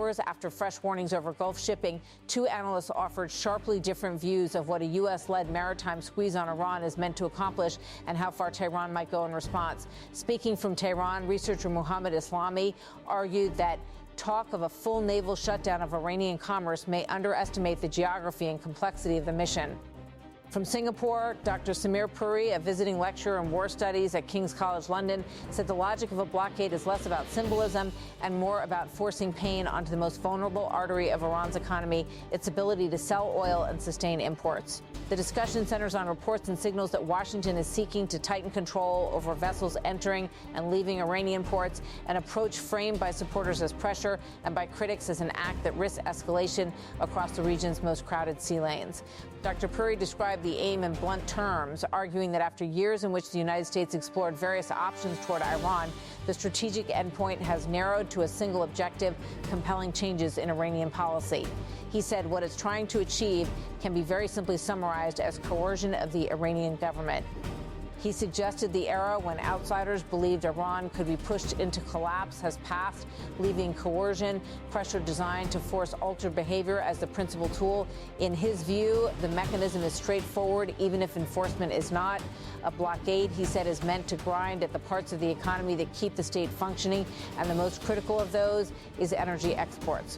hours after fresh warnings over Gulf shipping, two analysts offered sharply different views of what a U.S.-led maritime squeeze on Iran is meant to accomplish and how far Tehran might go in response. Speaking from Tehran, researcher Mohammad Islami argued that talk of a full naval shutdown of Iranian commerce may underestimate the geography and complexity of the mission. From Singapore, Dr. Samir Puri, a visiting lecturer in war studies at King's College London, said the logic of a blockade is less about symbolism and more about forcing pain onto the most vulnerable artery of Iran's economy, its ability to sell oil and sustain imports. The discussion centers on reports and signals that Washington is seeking to tighten control over vessels entering and leaving Iranian ports, an approach framed by supporters as pressure and by critics as an act that risks escalation across the region's most crowded sea lanes. Dr. Puri described the aim in blunt terms, arguing that after years in which the United States explored various options toward Iran, the strategic endpoint has narrowed to a single objective, compelling changes in Iranian policy. He said what it's trying to achieve can be very simply summarized as coercion of the Iranian government. He suggested the era when outsiders believed Iran could be pushed into collapse has passed, leaving coercion, pressure designed to force altered behavior as the principal tool. In his view, the mechanism is straightforward, even if enforcement is not. A blockade, he said, is meant to grind at the parts of the economy that keep the state functioning, and the most critical of those is energy exports.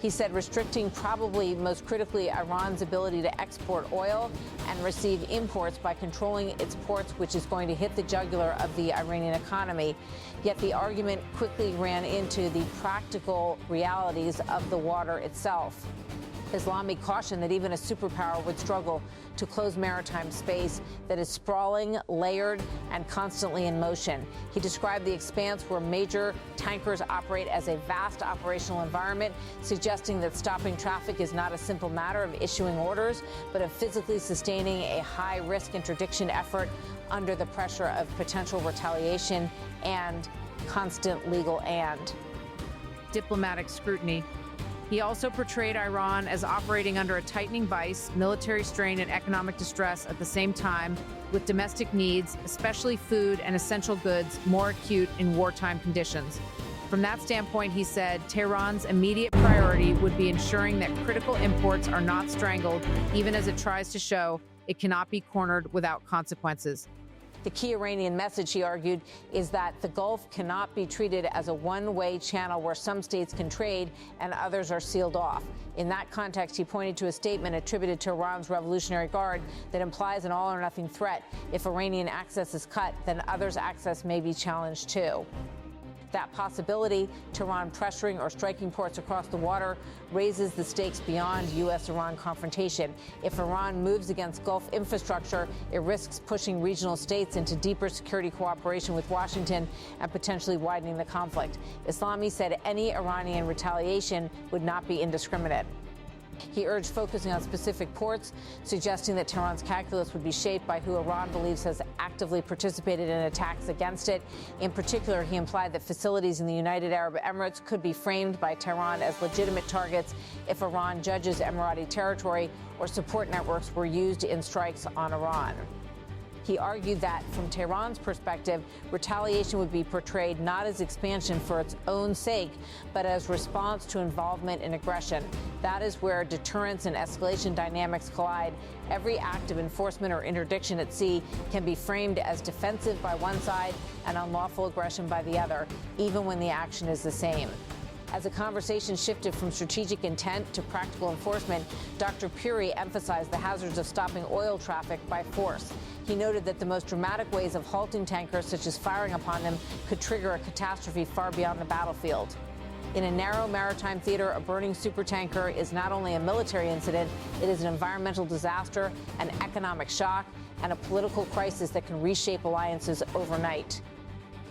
He said restricting probably most critically Iran's ability to export oil and receive imports by controlling its ports, which is going to hit the jugular of the Iranian economy. Yet the argument quickly ran into the practical realities of the water itself. Islami cautioned that even a superpower would struggle to close maritime space that is sprawling, layered, and constantly in motion. He described the expanse where major tankers operate as a vast operational environment, suggesting that stopping traffic is not a simple matter of issuing orders, but of physically sustaining a high-risk interdiction effort under the pressure of potential retaliation and constant legal and diplomatic scrutiny. He also portrayed Iran as operating under a tightening vice, military strain, and economic distress at the same time, with domestic needs, especially food and essential goods, more acute in wartime conditions. From that standpoint, he said, Tehran's immediate priority would be ensuring that critical imports are not strangled, even as it tries to show it cannot be cornered without consequences. The key Iranian message, he argued, is that the Gulf cannot be treated as a one-way channel where some states can trade and others are sealed off. In that context, he pointed to a statement attributed to Iran's Revolutionary Guard that implies an all-or-nothing threat. If Iranian access is cut, then others' access may be challenged too. That possibility, Tehran pressuring or striking ports across the water, raises the stakes beyond U.S.-Iran confrontation. If Iran moves against Gulf infrastructure, it risks pushing regional states into deeper security cooperation with Washington and potentially widening the conflict. Islami said any Iranian retaliation would not be indiscriminate. He urged focusing on specific ports, suggesting that Tehran's calculus would be shaped by who Iran believes has actively participated in attacks against it. In particular, he implied that facilities in the United Arab Emirates could be framed by Tehran as legitimate targets if Iran judges Emirati territory or support networks were used in strikes on Iran. He argued that, from Tehran's perspective, retaliation would be portrayed not as expansion for its own sake, but as response to involvement in aggression. That is where deterrence and escalation dynamics collide. Every act of enforcement or interdiction at sea can be framed as defensive by one side and unlawful aggression by the other, even when the action is the same. As the conversation shifted from strategic intent to practical enforcement, Dr. Puri emphasized the hazards of stopping oil traffic by force. He noted that the most dramatic ways of halting tankers, such as firing upon them, could trigger a catastrophe far beyond the battlefield. In a narrow maritime theater, a burning supertanker is not only a military incident, it is an environmental disaster, an economic shock, and a political crisis that can reshape alliances overnight.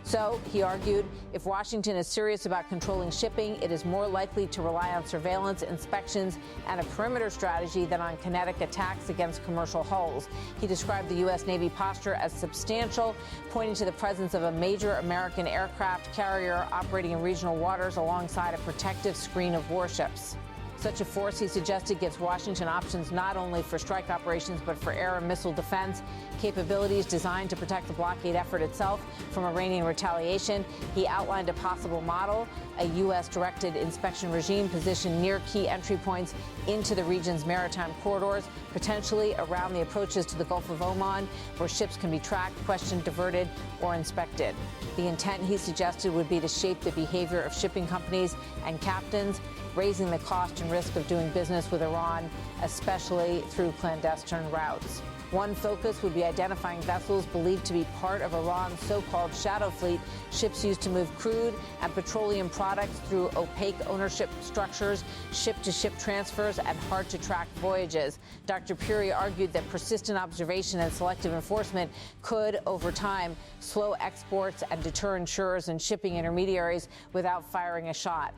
So, he argued, if Washington is serious about controlling shipping, it is more likely to rely on surveillance, inspections, and a perimeter strategy than on kinetic attacks against commercial hulls. He described the U.S. Navy posture as substantial, pointing to the presence of a major American aircraft carrier operating in regional waters alongside a protective screen of warships. Such a force, he suggested, gives Washington options not only for strike operations but for air and missile defense, capabilities designed to protect the blockade effort itself from Iranian retaliation. He outlined a possible model, a U.S.-directed inspection regime positioned near key entry points into the region's maritime corridors, potentially around the approaches to the Gulf of Oman, where ships can be tracked, questioned, diverted, or inspected. The intent, he suggested, would be to shape the behavior of shipping companies and captains, raising the cost and risk of doing business with Iran, especially through clandestine routes. One focus would be identifying vessels believed to be part of Iran's so-called shadow fleet, ships used to move crude and petroleum products through opaque ownership structures, ship-to-ship transfers, and hard-to-track voyages. Dr. Puri argued that persistent observation and selective enforcement could, over time, slow exports and deter insurers and shipping intermediaries without firing a shot.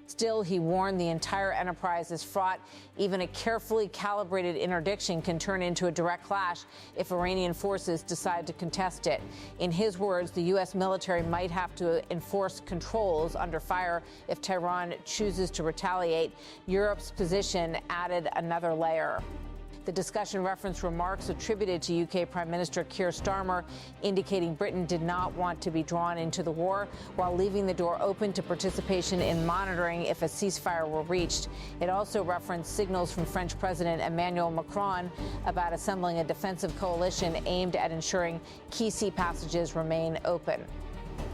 Still, he warned the entire enterprise is fraught. Even a carefully calibrated interdiction can turn into a direct clash if Iranian forces decide to contest it. In his words, the U.S. military might have to enforce controls under fire if Tehran chooses to retaliate. Europe's position added another layer. The discussion referenced remarks attributed to UK Prime Minister Keir Starmer, indicating Britain did not want to be drawn into the war, while leaving the door open to participation in monitoring if a ceasefire were reached. It also referenced signals from French President Emmanuel Macron about assembling a defensive coalition aimed at ensuring key sea passages remain open.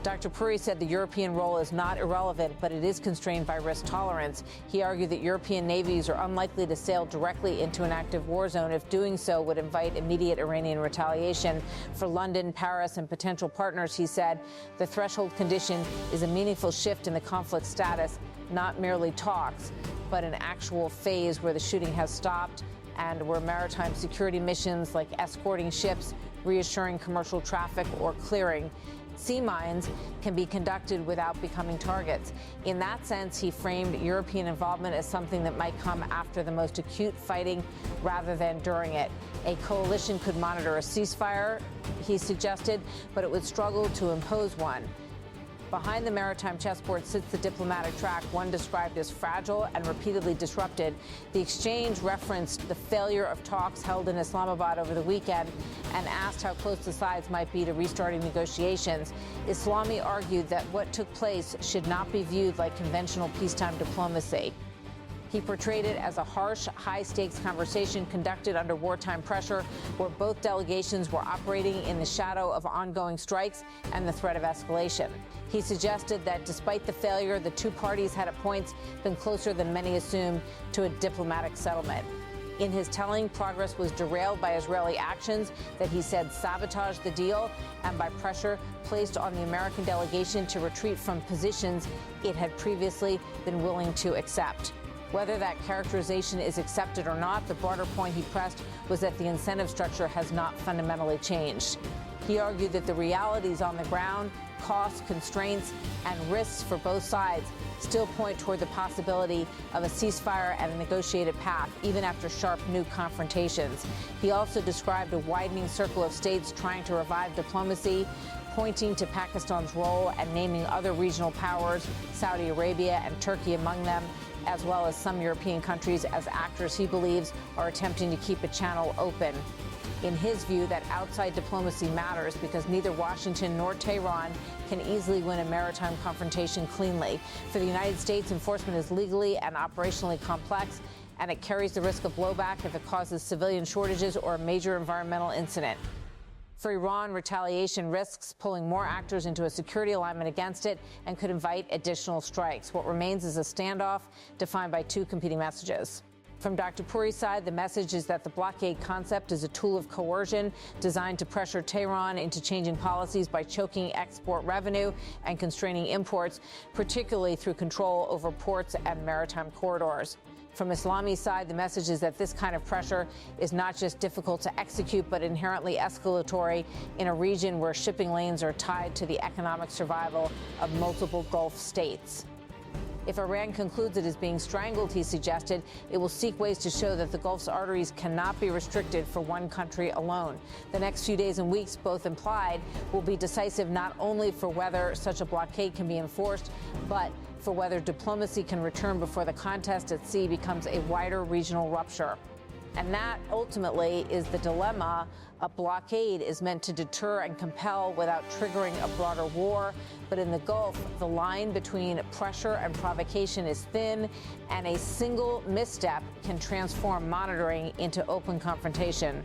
Dr. Puri said the European role is not irrelevant, but it is constrained by risk tolerance. He argued that European navies are unlikely to sail directly into an active war zone if doing so would invite immediate Iranian retaliation. For London, Paris, and potential partners, he said, the threshold condition is a meaningful shift in the conflict status, not merely talks, but an actual phase where the shooting has stopped and where maritime security missions like escorting ships, reassuring commercial traffic, or clearing sea mines can be conducted without becoming targets. In that sense, he framed European involvement as something that might come after the most acute fighting rather than during it. A coalition could monitor a ceasefire, he suggested, but it would struggle to impose one. Behind the maritime chessboard sits the diplomatic track, one described as fragile and repeatedly disrupted. The exchange referenced the failure of talks held in Islamabad over the weekend and asked how close the sides might be to restarting negotiations. Islami argued that what took place should not be viewed like conventional peacetime diplomacy. He portrayed it as a harsh, high-stakes conversation conducted under wartime pressure, where both delegations were operating in the shadow of ongoing strikes and the threat of escalation. He suggested that despite the failure, the two parties had at points been closer than many assumed to a diplomatic settlement. In his telling, progress was derailed by Israeli actions that he said sabotaged the deal and by pressure placed on the American delegation to retreat from positions it had previously been willing to accept. Whether that characterization is accepted or not, the broader point he pressed was that the incentive structure has not fundamentally changed. He argued that the realities on the ground, costs, constraints, and risks for both sides still point toward the possibility of a ceasefire and a negotiated path, even after sharp new confrontations. He also described a widening circle of states trying to revive diplomacy, pointing to Pakistan's role and naming other regional powers, Saudi Arabia and Turkey among them, as well as some European countries as actors he believes are attempting to keep a channel open. In his view, that outside diplomacy matters because neither Washington nor Tehran can easily win a maritime confrontation cleanly. For the United States, enforcement is legally and operationally complex, and it carries the risk of blowback if it causes civilian shortages or a major environmental incident. For Iran, retaliation risks pulling more actors into a security alignment against it and could invite additional strikes. What remains is a standoff defined by two competing messages. From Dr. Puri's side, the message is that the blockade concept is a tool of coercion designed to pressure Tehran into changing policies by choking export revenue and constraining imports, particularly through control over ports and maritime corridors. From Islami's side, the message is that this kind of pressure is not just difficult to execute, but inherently escalatory in a region where shipping lanes are tied to the economic survival of multiple Gulf states. If Iran concludes it is being strangled, he suggested, it will seek ways to show that the Gulf's arteries cannot be restricted for one country alone. The next few days and weeks, both implied, will be decisive not only for whether such a blockade can be enforced, but for whether diplomacy can return before the contest at sea becomes a wider regional rupture. And that ultimately is the dilemma. A blockade is meant to deter and compel without triggering a broader war. But in the Gulf, the line between pressure and provocation is thin, and a single misstep can transform monitoring into open confrontation.